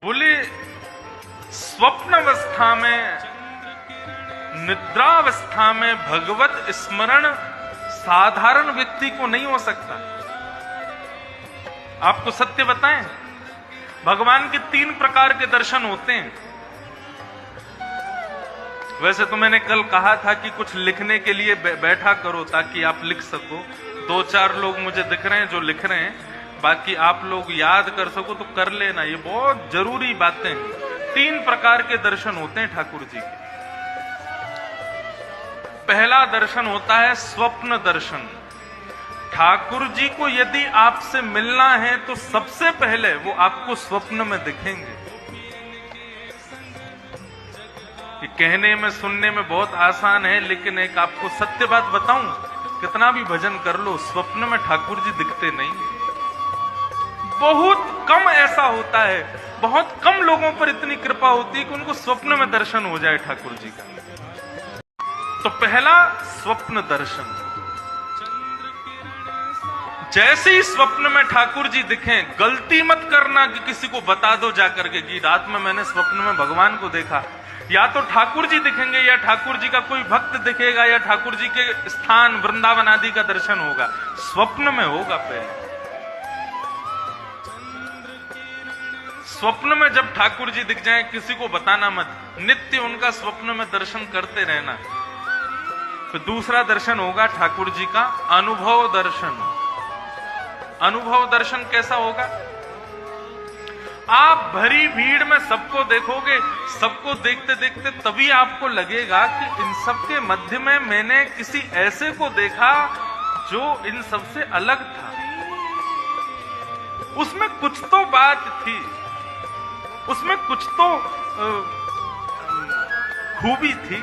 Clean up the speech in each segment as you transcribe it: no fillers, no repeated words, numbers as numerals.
बोले स्वप्नावस्था में, निद्रावस्था में भगवत स्मरण साधारण व्यक्ति को नहीं हो सकता। आपको सत्य बताएं, भगवान के 3 प्रकार के दर्शन होते हैं। वैसे तो मैंने कल कहा था कि कुछ लिखने के लिए बैठा करो ताकि आप लिख सको। 2-4 लोग मुझे दिख रहे हैं जो लिख रहे हैं, बाकी आप लोग याद कर सको तो कर लेना, ये बहुत जरूरी बातें हैं। 3 प्रकार के दर्शन होते हैं ठाकुर जी के। पहला दर्शन होता है स्वप्न दर्शन। ठाकुर जी को यदि आपसे मिलना है तो सबसे पहले वो आपको स्वप्न में दिखेंगे। ये कहने में सुनने में बहुत आसान है, लेकिन एक आपको सत्य बात बताऊं, कितना भी भजन कर लो स्वप्न में ठाकुर जी दिखते नहीं। बहुत कम ऐसा होता है, बहुत कम लोगों पर इतनी कृपा होती है कि उनको स्वप्न में दर्शन हो जाए ठाकुर जी का। तो पहला स्वप्न दर्शन। जैसे ही स्वप्न में ठाकुर जी दिखें, गलती मत करना कि किसी को बता दो जाकर के कि रात में मैंने स्वप्न में भगवान को देखा। या तो ठाकुर जी दिखेंगे, या ठाकुर जी का कोई भक्त दिखेगा, या ठाकुर जी के स्थान वृंदावन आदि का दर्शन होगा। स्वप्न में होगा पहले। स्वप्न में जब ठाकुर जी दिख जाएं, किसी को बताना मत, नित्य उनका स्वप्न में दर्शन करते रहना। फिर दूसरा दर्शन होगा ठाकुर जी का अनुभव दर्शन। अनुभव दर्शन कैसा होगा? आप भरी भीड़ में सबको देखोगे, सबको देखते देखते तभी आपको लगेगा कि इन सबके मध्य में मैंने किसी ऐसे को देखा जो इन सबसे अलग था। उसमें कुछ तो बात थी, उसमें कुछ तो खूबी थी।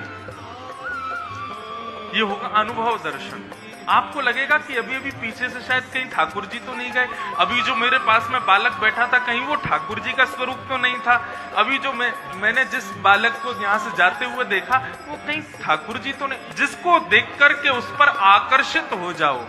ये होगा अनुभव दर्शन। आपको लगेगा कि अभी अभी पीछे से शायद कहीं ठाकुर जी तो नहीं गए, अभी जो मेरे पास में बालक बैठा था कहीं वो ठाकुर जी का स्वरूप तो नहीं था, अभी जो मैंने जिस बालक को यहां से जाते हुए देखा वो कहीं ठाकुर जी तो नहीं। जिसको देख करके उस पर आकर्षित हो जाओ,